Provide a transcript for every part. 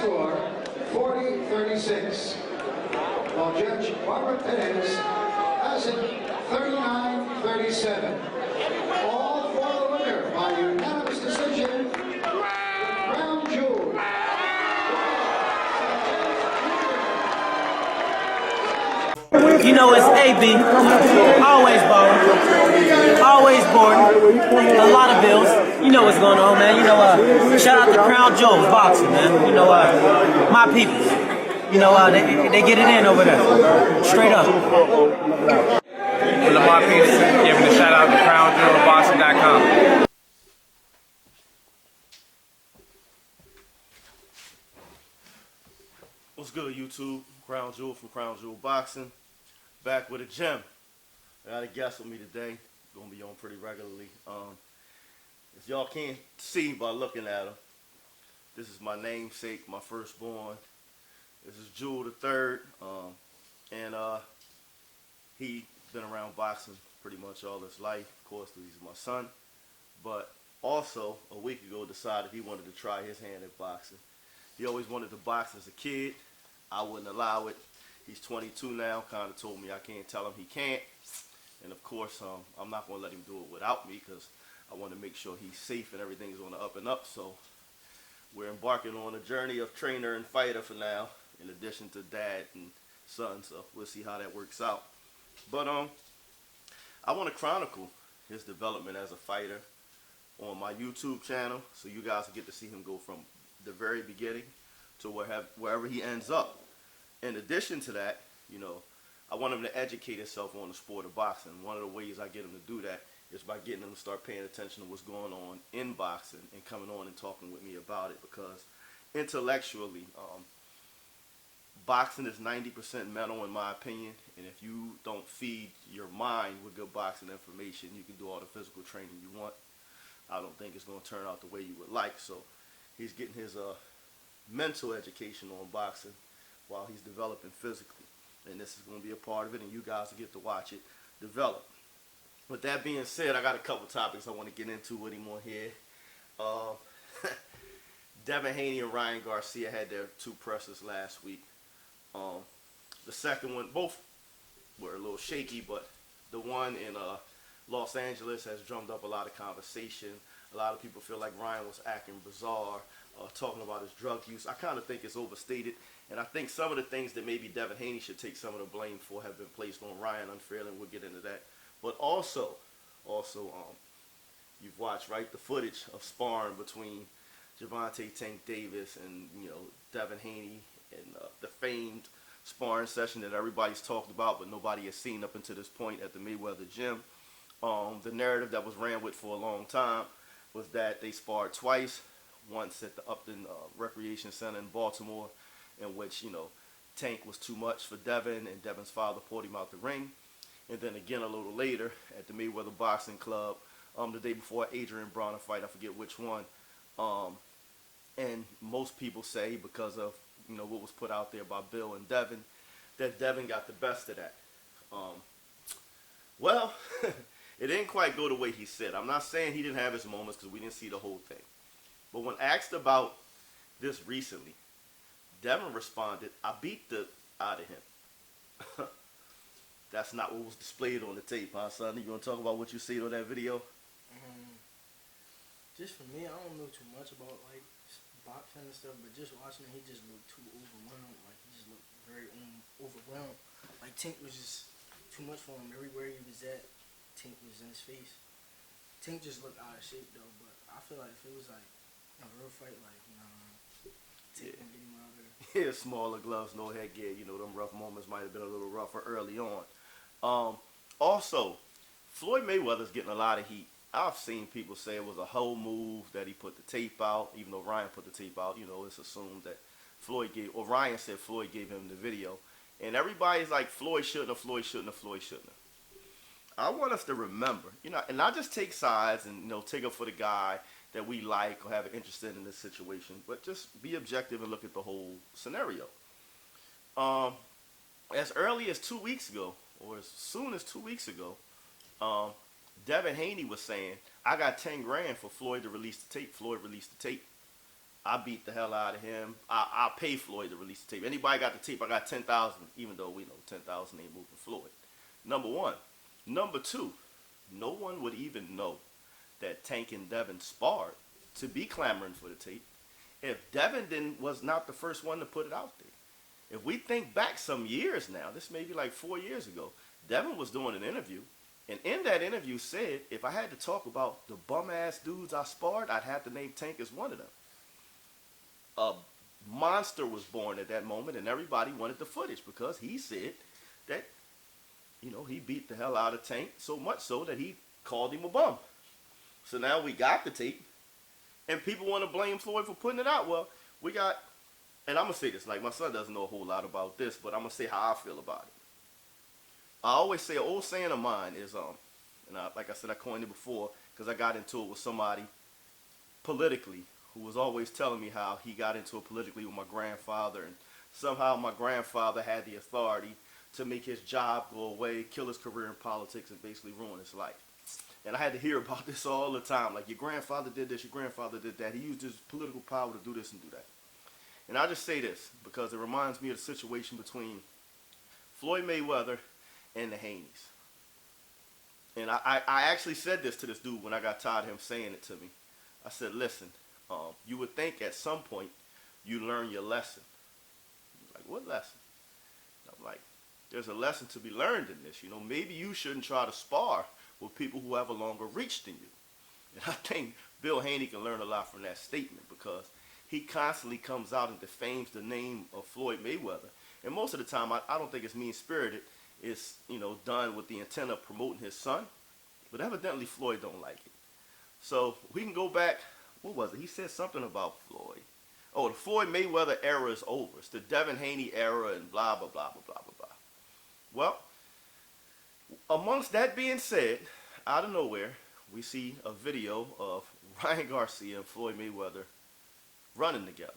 score 40-36. While Judge Barbara Perez has it 39-37. All for the winner by unanimous decision, the crown jewel. You know it's AB, always balling, always bored, a lot of bills. You know what's going on, man. You know, shout out to Crown Jewels Boxing, man. You know, my people. You know, they get it in over there, straight up. Lamar Peterson giving a shout out to CrownJewelBoxing.com. What's good, YouTube? Crown Jewel from Crown Jewel Boxing. Back with a gem. I got a guest with me today. Gonna be on pretty regularly. As y'all can't see by looking at him, this is my namesake, my firstborn. This is Jewel the Third, and he been around boxing pretty much all his life. Of course, he's my son, but also a week ago decided he wanted to try his hand at boxing. He always wanted to box as a kid. I wouldn't allow it. He's 22 now, kind of told me I can't tell him he can't. And of course, I'm not going to let him do it without me because I want to make sure he's safe and everything's on the up and up. So we're embarking on a journey of trainer and fighter for now, in addition to dad and son. So we'll see how that works out. But I want to chronicle his development as a fighter on my YouTube channel, so you guys will get to see him go from the very beginning to wherever he ends up. In addition to that, you know, I want him to educate himself on the sport of boxing. One of the ways I get him to do that is by getting him to start paying attention to what's going on in boxing and coming on and talking with me about it, because intellectually, boxing is 90% mental in my opinion, and if you don't feed your mind with good boxing information, you can do all the physical training you want. I don't think it's going to turn out the way you would like. So he's getting his mental education on boxing while he's developing physically, and this is going to be a part of it, and you guys will get to watch it develop. With that being said, I got a couple topics I want to get into with him on here. Devin Haney and Ryan Garcia had their two presses last week. The second one, both were a little shaky, but the one in Los Angeles has drummed up a lot of conversation. A lot of people feel like Ryan was acting bizarre, talking about his drug use. I kind of think it's overstated, and I think some of the things that maybe Devin Haney should take some of the blame for have been placed on Ryan unfairly, and we'll get into that. But also, you've watched, right, the footage of sparring between Gervonta Tank Davis and, you know, Devin Haney, and the famed sparring session that everybody's talked about but nobody has seen up until this point at the Mayweather gym. The narrative that was ran with for a long time was that they sparred twice, once at the Upton Recreation Center in Baltimore, in which, you know, Tank was too much for Devin and Devin's father pulled him out the ring, and then again a little later at the Mayweather Boxing Club the day before Adrian Broner fight, I forget which one. And most people say, because of, you know, what was put out there by Bill and Devin, that Devin got the best of that. Well, it didn't quite go the way he said. I'm not saying he didn't have his moments, because we didn't see the whole thing. But when asked about this recently, Devin responded, "I beat the out of him." That's not what was displayed on the tape, huh, son? You want to talk about what you see on that video? Just for me, I don't know too much about like boxing and stuff, but just watching it, he just looked too overwhelmed. Like he just looked very overwhelmed. Like Tank was just too much for him. Everywhere he was at, Tank was in his face. Tank just looked out of shape though, but I feel like if it was like a real fight, like, you know, Tank can get him out there. Yeah, smaller gloves, no headgear. You know, them rough moments might have been a little rougher early on. Also, Floyd Mayweather's getting a lot of heat. I've seen people say it was a whole move that he put the tape out, even though Ryan put the tape out. You know, it's assumed that Ryan said Floyd gave him the video. And everybody's like, Floyd shouldn't have, Floyd shouldn't have, Floyd shouldn't have. I want us to remember, you know, and not just take sides and, you know, take up for the guy that we like or have an interest in this situation, but just be objective and look at the whole scenario. As early as 2 weeks ago, or as soon as 2 weeks ago, Devin Haney was saying, "I got 10 grand for Floyd to release the tape." Floyd released the tape. I beat the hell out of him. I pay Floyd to release the tape. Anybody got the tape? I got 10,000, even though we know 10,000 ain't moving Floyd. Number one. Number two, no one would even know that Tank and Devin sparred to be clamoring for the tape if Devin was not the first one to put it out there. If we think back some years now, this may be like 4 years ago, Devin was doing an interview, and in that interview said, if I had to talk about the bum-ass dudes I sparred, I'd have to name Tank as one of them. A monster was born at that moment, and everybody wanted the footage because he said that, you know, he beat the hell out of Tank, so much so that he called him a bum. So now we got the tape, and people want to blame Floyd for putting it out. Well, we got, and I'm going to say this, like my son doesn't know a whole lot about this, but I'm going to say how I feel about it. I always say, an old saying of mine is, like I said, I coined it before because I got into it with somebody politically who was always telling me how he got into it politically with my grandfather, and somehow my grandfather had the authority to make his job go away, kill his career in politics, and basically ruin his life. And I had to hear about this all the time, like your grandfather did this, your grandfather did that. He used his political power to do this and do that. And I just say this because it reminds me of the situation between Floyd Mayweather and the Haneys. And I actually said this to this dude when I got tired of him saying it to me. I said, listen, you would think at some point you learn your lesson. He was like, what lesson? And I'm like, there's a lesson to be learned in this. You know, maybe you shouldn't try to spar with people who have a longer reach than you. And I think Bill Haney can learn a lot from that statement because he constantly comes out and defames the name of Floyd Mayweather. And most of the time, I don't think it's mean-spirited. It's, you know, done with the intent of promoting his son. But evidently Floyd don't like it. So we can go back, what was it? He said something about Floyd. Oh, the Floyd Mayweather era is over. It's the Devin Haney era and blah, blah, blah, blah, blah, blah, blah. Well, amongst that being said, out of nowhere, we see a video of Ryan Garcia and Floyd Mayweather running together.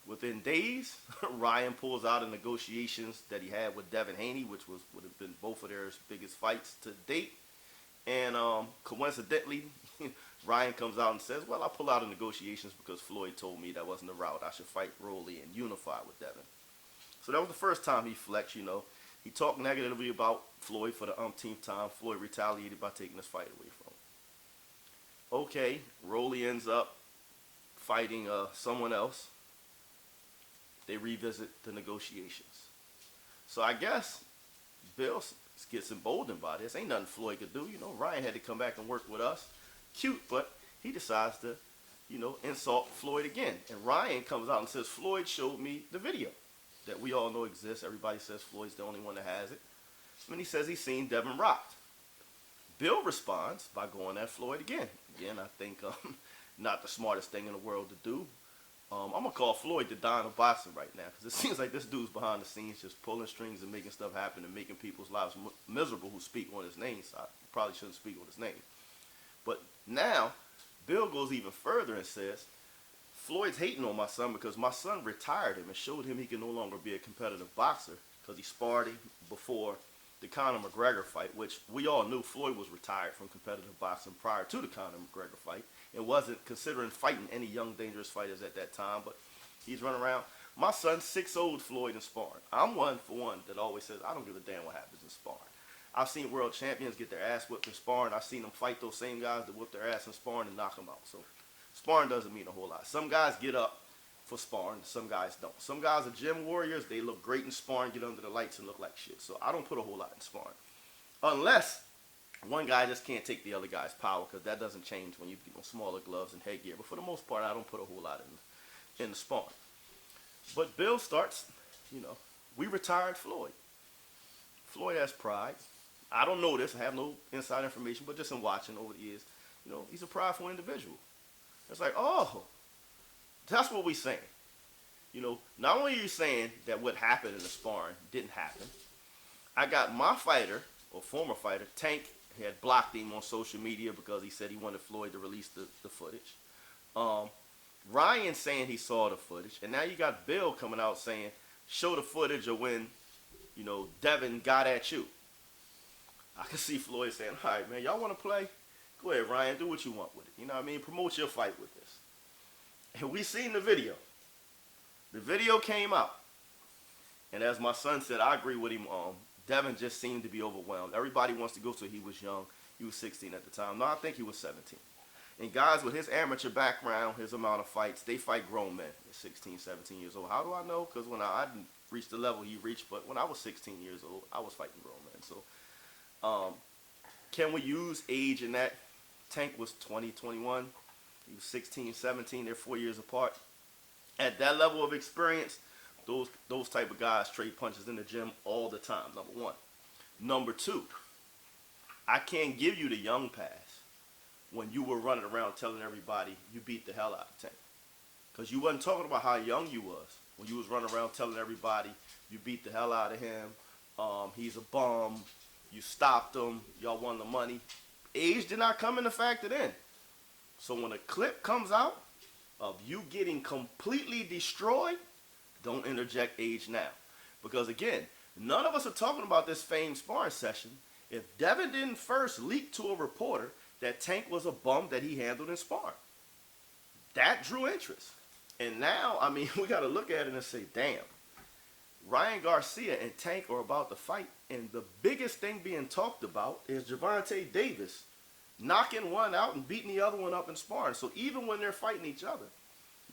Within days, Ryan pulls out of negotiations that he had with Devin Haney, which would have been both of their biggest fights to date. And coincidentally, Ryan comes out and says, well, I pull out of negotiations because Floyd told me that wasn't the route. I should fight Rolly and unify with Devin. So that was the first time he flexed, you know. He talked negatively about Floyd for the umpteenth time. Floyd retaliated by taking his fight away from him. Okay, Rolly ends up fighting someone else. They revisit the negotiations. So I guess Bill gets emboldened by this. Ain't nothing Floyd could do. You know, Ryan had to come back and work with us. Cute, but he decides to, you know, insult Floyd again. And Ryan comes out and says, Floyd showed me the video that we all know exists. Everybody says Floyd's the only one that has it. And he says he's seen Devin rocked. Bill responds by going at Floyd again. Again, I think not the smartest thing in the world to do. I'm going to call Floyd the Don of boxing right now because it seems like this dude's behind the scenes just pulling strings and making stuff happen and making people's lives miserable who speak on his name. So I probably shouldn't speak on his name. But now, Bill goes even further and says, Floyd's hating on my son because my son retired him and showed him he can no longer be a competitive boxer because he sparred him before the Conor McGregor fight, which we all knew Floyd was retired from competitive boxing prior to the Conor McGregor fight and wasn't considering fighting any young, dangerous fighters at that time, but he's running around. My son 6-0'd Floyd in sparring. I'm one for one that always says, I don't give a damn what happens in sparring. I've seen world champions get their ass whipped in sparring. I've seen them fight those same guys that whip their ass in sparring and knock them out. So sparring doesn't mean a whole lot. Some guys get up for sparring, some guys don't. Some guys are gym warriors. They look great in sparring, get under the lights and look like shit. So I don't put a whole lot in sparring. Unless one guy just can't take the other guy's power, because that doesn't change when you get on smaller gloves and headgear. But for the most part, I don't put a whole lot in the sparring. But Bill starts, you know, we retired Floyd. Floyd has pride. I don't know this. I have no inside information, but just in watching over the years, you know, he's a prideful individual. It's like, oh, that's what we're saying. You know, not only are you saying that what happened in the sparring didn't happen, I got my fighter, or former fighter, Tank, had blocked him on social media because he said he wanted Floyd to release the footage. Ryan saying he saw the footage. And now you got Bill coming out saying, show the footage of when, you know, Devin got at you. I can see Floyd saying, all right, man, y'all want to play? Go ahead, Ryan, do what you want with it. You know what I mean? Promote your fight with this. And we seen the video. The video came out. And as my son said, I agree with him. Devin just seemed to be overwhelmed. Everybody wants to go, so he was young. He was 16 at the time. No, I think he was 17. And guys with his amateur background, his amount of fights, they fight grown men at 16, 17 years old. How do I know? Because when I didn't reach the level he reached, but when I was 16 years old, I was fighting grown men. So can we use age in that? Tank was 20, 21. He was 16, 17. They're 4 years apart. At that level of experience, those type of guys trade punches in the gym all the time, number one. Number two, I can't give you the young pass when you were running around telling everybody you beat the hell out of Tank. Because you wasn't talking about how young you was when you was running around telling everybody you beat the hell out of him, he's a bum, you stopped him, y'all won the money. Age did not come into factor then. So when a clip comes out of you getting completely destroyed, don't interject age now. Because again, none of us are talking about this famed sparring session if Devin didn't first leak to a reporter that Tank was a bum that he handled in sparring. That drew interest. And now, I mean, we got to look at it and say, damn, Ryan Garcia and Tank are about to fight, and the biggest thing being talked about is Gervonta Davis knocking one out and beating the other one up in sparring. So even when they're fighting each other,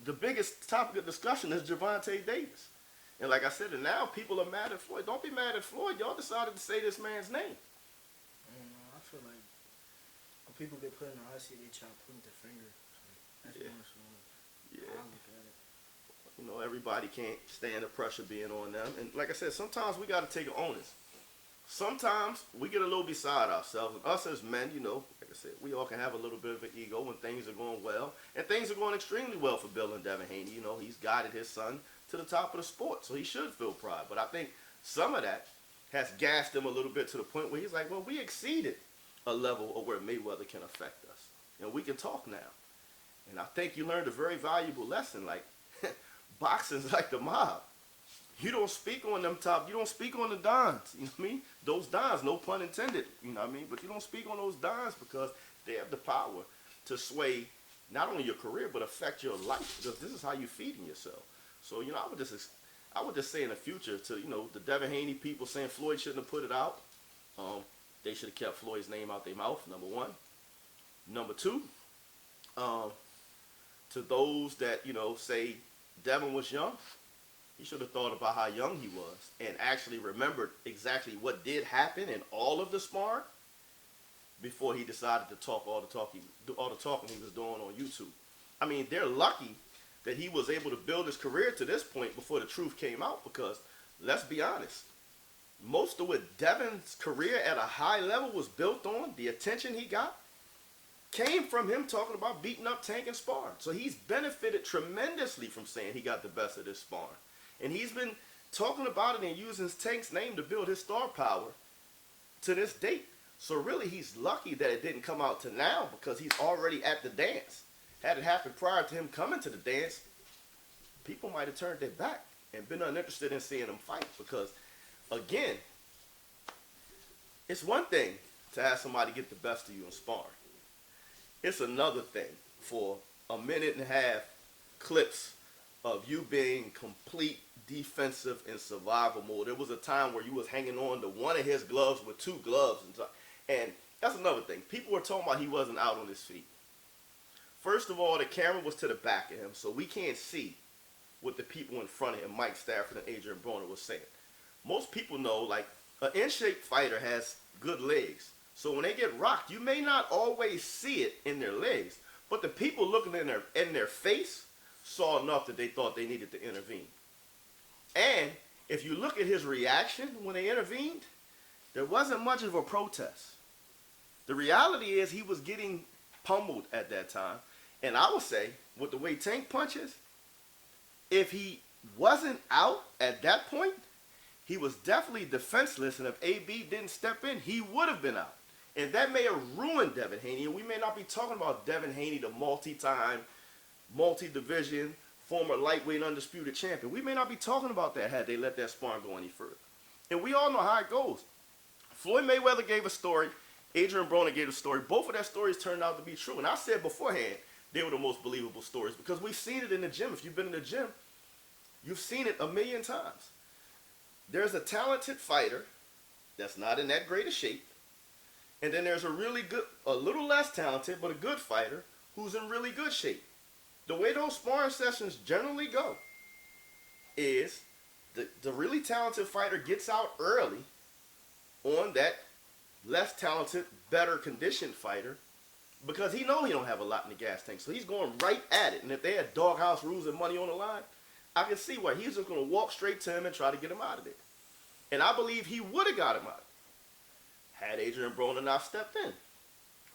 the biggest topic of discussion is Gervonta Davis. And like I said, and now people are mad at Floyd. Don't be mad at Floyd. Y'all decided to say this man's name. I feel like when people get put in the hot seat, they try to point their finger. That's Yeah. I look at it. You know, everybody can't stand the pressure being on them. And like I said, sometimes we got to take onus. Sometimes we get a little beside ourselves. And us as men, you know, like I said, we all can have a little bit of an ego when things are going well. And things are going extremely well for Bill and Devin Haney. You know, he's guided his son to the top of the sport, so he should feel pride. But I think some of that has gassed him a little bit to the point where he's like, well, we exceeded a level of where Mayweather can affect us. You know, we can talk now. And I think you learned a very valuable lesson. Like, boxing's like the mob. You don't speak on them top. You don't speak on the dons. You know what I mean? Those dons, no pun intended. You know what I mean? But you don't speak on those dons because they have the power to sway not only your career but affect your life. Because this is how you're feeding yourself. So you know, I would just say in the future to the Devin Haney people saying Floyd shouldn't have put it out. They should have kept Floyd's name out their mouth. Number one. Number two. To those that say Devin was young. He should have thought about how young he was and actually remembered exactly what did happen in all of the sparring before he decided to talk all the talking he was doing on YouTube. I mean, they're lucky that he was able to build his career to this point before the truth came out because, let's be honest, most of what Devin's career at a high level was built on, the attention he got, came from him talking about beating up Tank and sparring. So he's benefited tremendously from saying he got the best of this sparring. And he's been talking about it and using Tank's name to build his star power to this date. So really, he's lucky that it didn't come out to now because he's already at the dance. Had it happened prior to him coming to the dance, people might have turned their back and been uninterested in seeing him fight. Because, again, it's one thing to have somebody get the best of you in sparring. It's another thing for a minute and a half clips of you being complete defensive and survival mode. There was a time where you was hanging on to one of his gloves with two gloves. And that's another thing. People were talking about he wasn't out on his feet. First of all, the camera was to the back of him, so we can't see what the people in front of him, Mike Stafford and Adrian Broner, was saying. Most people know, like, an in-shape fighter has good legs. So when they get rocked, you may not always see it in their legs, but the people looking in their face saw enough that they thought they needed to intervene. And if you look at his reaction when they intervened, there wasn't much of a protest. The reality is he was getting pummeled at that time. And I would say, with the way Tank punches, if he wasn't out at that point, he was definitely defenseless. And if AB didn't step in, he would have been out. And that may have ruined Devin Haney. And we may not be talking about Devin Haney, the multi-time, multi-division, former lightweight undisputed champion. We may not be talking about that had they let that sparring go any further. And we all know how it goes. Floyd Mayweather gave a story. Adrian Broner gave a story. Both of their stories turned out to be true. And I said beforehand, They were the most believable stories because we've seen it in the gym. If you've been in the gym, you've seen it a million times. There's a talented fighter that's not in that great of shape. And then there's a really good, a little less talented, but a good fighter who's in really good shape. The way those sparring sessions generally go is the really talented fighter gets out early on that less talented, better conditioned fighter because he know he don't have a lot in the gas tank. So he's going right at it. And if they had doghouse rules and money on the line, I can see why he's just going to walk straight to him and try to get him out of there. And I believe he would have got him out had Adrian Broner not stepped in.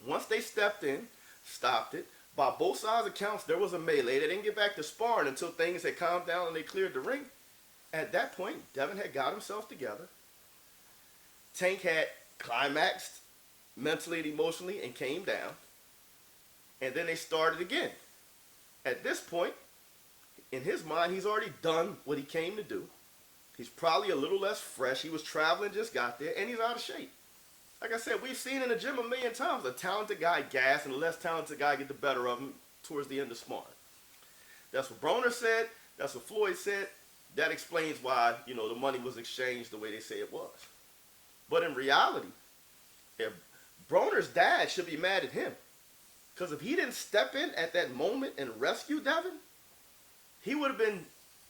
Once they stepped in, stopped it, by both sides accounts, there was a melee. They didn't get back to sparring until things had calmed down and they cleared the ring. At that point, Devin had got himself together. Tank had climaxed mentally and emotionally and came down. And then they started again. At this point, in his mind, he's already done what he came to do. He's probably a little less fresh. He was traveling, just got there, and he's out of shape. Like I said, we've seen in the gym a million times a talented guy gas and a less talented guy get the better of him towards the end of sparring. That's what Broner said. That's what Floyd said. That explains why, you know, the money was exchanged the way they say it was. But in reality, if Broner's dad should be mad at him. Because if he didn't step in at that moment and rescue Devin, he would have been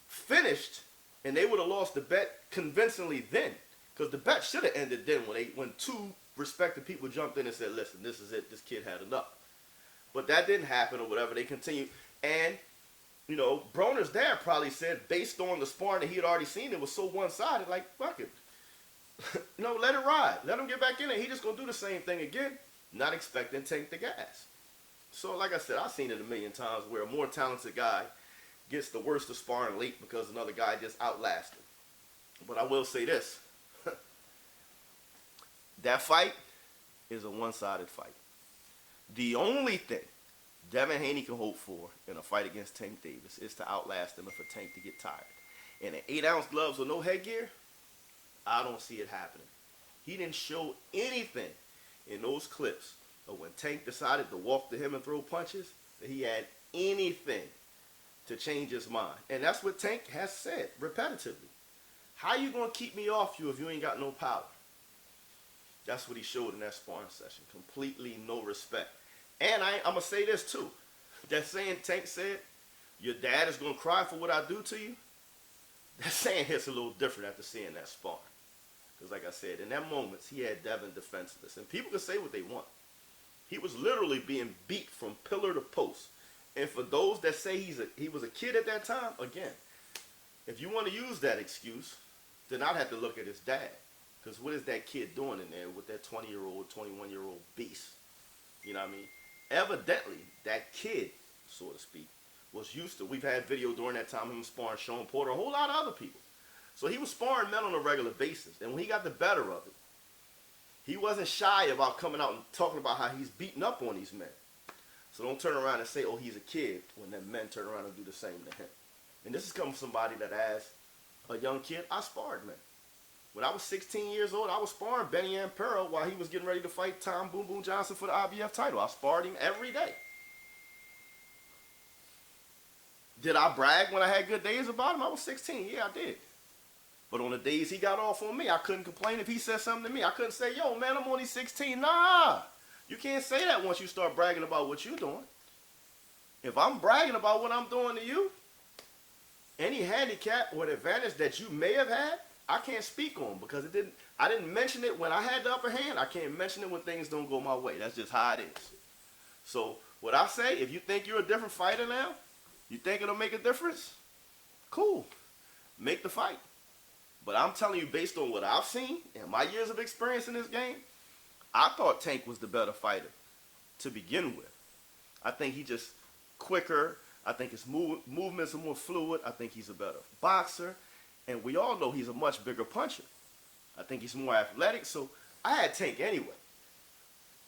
finished and they would have lost the bet convincingly then. Because the bet should have ended then when two respected people jumped in and said, listen, this is it. This kid had enough. But that didn't happen or whatever. They continued. And, you know, Broner's dad probably said, based on the sparring that he had already seen, it was so one-sided, like, fuck it. No, let it ride. Let him get back in there. He just going to do the same thing again, not expecting to take the gas. So, like I said, I've seen it a million times where a more talented guy gets the worst of sparring late because another guy just outlasts him. But I will say this. That fight is a one-sided fight. The only thing Devin Haney can hope for in a fight against Tank Davis is to outlast him and for Tank to get tired. And in 8-ounce gloves with no headgear, I don't see it happening. He didn't show anything in those clips of when Tank decided to walk to him and throw punches, that he had anything to change his mind. And that's what Tank has said repetitively. How you going to keep me off you if you ain't got no power? That's what he showed in that sparring session. Completely no respect. And I'm going to say this too. That saying Tank said, your dad is going to cry for what I do to you. That saying hits a little different after seeing that sparring. Because like I said, in that moment, he had Devin defenseless. And people can say what they want. He was literally being beat from pillar to post. And for those that say he was a kid at that time, again, if you want to use that excuse, then I'd have to look at his dad. Because what is that kid doing in there with that 20-year-old, 21-year-old beast? You know what I mean? Evidently, that kid, so to speak, was used to. We've had video during that time of him sparring Sean Porter, a whole lot of other people. So he was sparring men on a regular basis. And when he got the better of it, he wasn't shy about coming out and talking about how he's beating up on these men. So don't turn around and say, oh, he's a kid, when then men turn around and do the same to him. And this is coming from somebody that, as a young kid, I sparred men. When I was 16 years old, I was sparring Benny Ampero while he was getting ready to fight Tom Boom Boom Johnson for the IBF title. I sparred him every day. Did I brag when I had good days about him? I was 16. Yeah, I did. But on the days he got off on me, I couldn't complain if he said something to me. I couldn't say, yo, man, I'm only 16. Nah. You can't say that once you start bragging about what you're doing. If I'm bragging about what I'm doing to you, any handicap or advantage that you may have had, I can't speak on because I didn't mention it when I had the upper hand. I can't mention it when things don't go my way. That's just how it is. So what I say, if you think you're a different fighter now, you think it'll make a difference? Cool. Make the fight. But I'm telling you, based on what I've seen and my years of experience in this game, I thought Tank was the better fighter to begin with. I think he's just quicker. I think his movements are more fluid. I think he's a better boxer. And we all know he's a much bigger puncher. I think he's more athletic. So I had Tank anyway.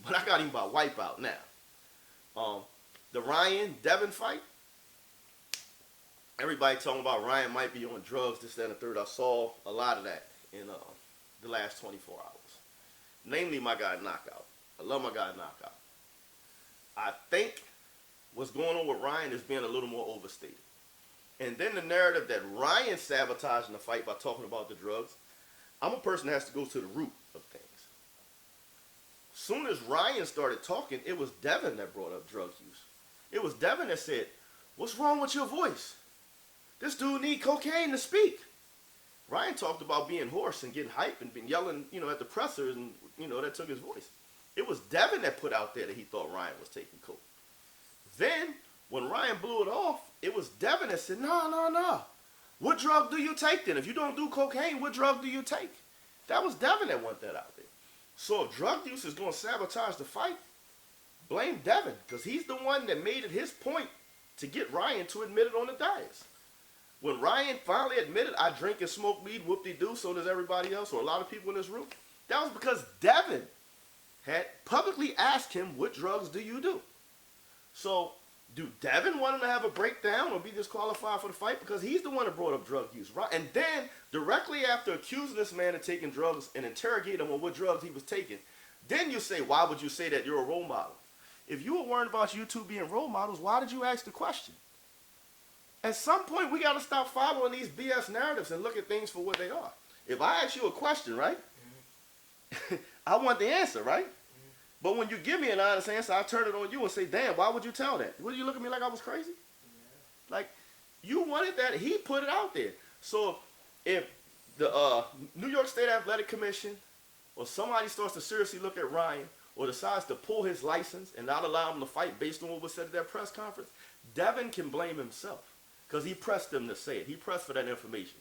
But I got him by wipeout now. The Ryan-Devin fight, everybody talking about Ryan might be on drugs, this, that, and the third. I saw a lot of that in the last 24 hours. Namely, my guy Knockout. I love my guy Knockout. I think what's going on with Ryan is being a little more overstated. And then the narrative that Ryan sabotaging the fight by talking about the drugs, I'm a person that has to go to the root of things. Soon as Ryan started talking, it was Devin that brought up drug use. It was Devin that said, "What's wrong with your voice? This dude need cocaine to speak." Ryan talked about being hoarse and getting hype and been yelling, at the presser, and, that took his voice. It was Devin that put out there that he thought Ryan was taking coke. Then, when Ryan blew it off, it was Devin that said, no. What drug do you take then? If you don't do cocaine, what drug do you take? That was Devin that went that out there. So if drug use is going to sabotage the fight, blame Devin, because he's the one that made it his point to get Ryan to admit it on the dais. When Ryan finally admitted, "I drink and smoke weed, whoop-de-doo, so does everybody else," or a lot of people in this room, that was because Devin had publicly asked him, "What drugs do you do?" So, do Devin want him to have a breakdown or be disqualified for the fight? Because he's the one that brought up drug use, right? And then, directly after accusing this man of taking drugs and interrogating him on what drugs he was taking, then you say, why would you say that you're a role model? If you were worried about you two being role models, why did you ask the question? At some point, we got to stop following these BS narratives and look at things for what they are. If I ask you a question, right, I want the answer, right? But when you give me an honest answer, I turn it on you and say, damn, why would you tell that? Would you look at me like I was crazy? Yeah. Like, you wanted that. He put it out there. So if the New York State Athletic Commission or somebody starts to seriously look at Ryan or decides to pull his license and not allow him to fight based on what was said at that press conference, Devin can blame himself because he pressed them to say it. He pressed for that information.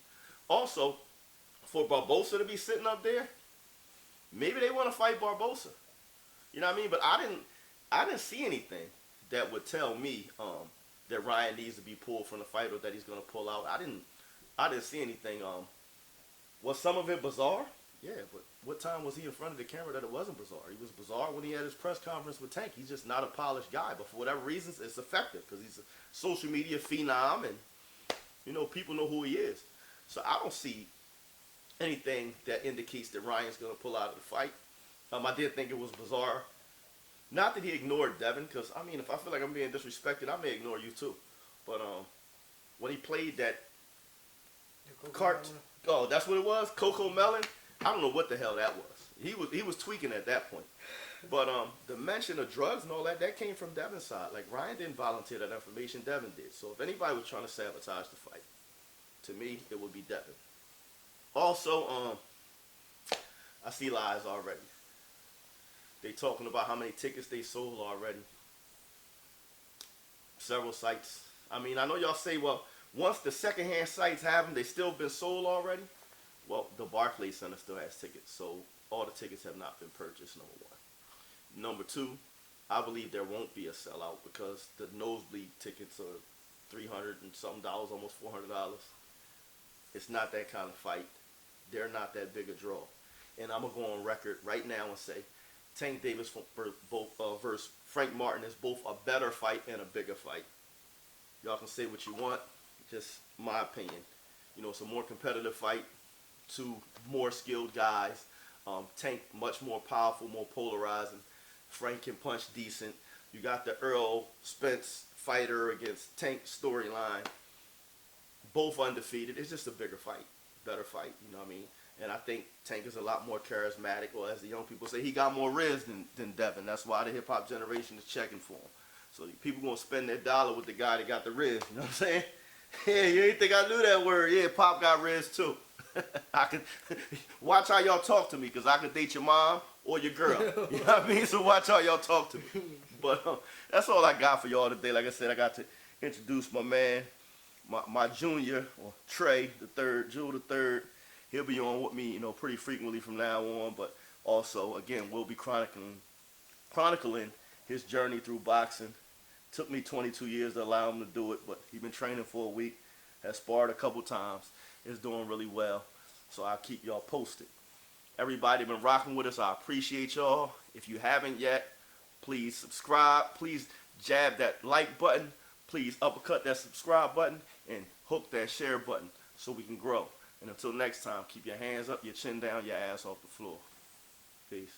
Also, for Barbosa to be sitting up there, maybe they want to fight Barbosa. You know what I mean? But I didn't see anything that would tell me that Ryan needs to be pulled from the fight or that he's going to pull out. I didn't see anything. Was some of it bizarre? Yeah, but what time was he in front of the camera that it wasn't bizarre? He was bizarre when he had his press conference with Tank. He's just not a polished guy, but for whatever reasons, it's effective because he's a social media phenom and, people know who he is. So I don't see anything that indicates that Ryan's going to pull out of the fight. I did think it was bizarre. Not that he ignored Devin, because, if I feel like I'm being disrespected, I may ignore you too. But when he played that oh, that's what it was? Coco Melon? I don't know what the hell that was. He was tweaking at that point. But the mention of drugs and all that came from Devin's side. Like, Ryan didn't volunteer that information, Devin did. So if anybody was trying to sabotage the fight, to me, it would be Devin. Also, I see lies already. They talking about how many tickets they sold already. Several sites. I know y'all say, well, once the secondhand sites have them, they still been sold already. Well, the Barclays Center still has tickets, so all the tickets have not been purchased, number one. Number two, I believe there won't be a sellout because the nosebleed tickets are $300 and something, almost $400. It's not that kind of fight. They're not that big a draw. And I'm going to go on record right now and say, Tank Davis versus Frank Martin is both a better fight and a bigger fight. Y'all can say what you want, just my opinion. It's a more competitive fight, two more skilled guys. Tank much more powerful, more polarizing. Frank can punch decent. You got the Earl Spence fighter against Tank storyline. Both undefeated. It's just a bigger fight, better fight, you know what I mean? And I think Tank is a lot more charismatic, or as the young people say, he got more riz than Devin. That's why the hip-hop generation is checking for him. So people going to spend their dollar with the guy that got the riz, you know what I'm saying? Yeah, you ain't think I knew that word. Yeah, Pop got riz too. I could watch how y'all talk to me, because I could date your mom or your girl. You know what I mean? So watch how y'all talk to me. But that's all I got for y'all today. Like I said, I got to introduce my man, my junior, or Trey the third, Jewel the third. He'll be on with me, pretty frequently from now on. But also, again, we'll be chronicling his journey through boxing. Took me 22 years to allow him to do it, but he's been training for a week. Has sparred a couple times. Is doing really well. So I'll keep y'all posted. Everybody been rocking with us. I appreciate y'all. If you haven't yet, please subscribe. Please jab that like button. Please uppercut that subscribe button and hook that share button so we can grow. And until next time, keep your hands up, your chin down, your ass off the floor. Peace.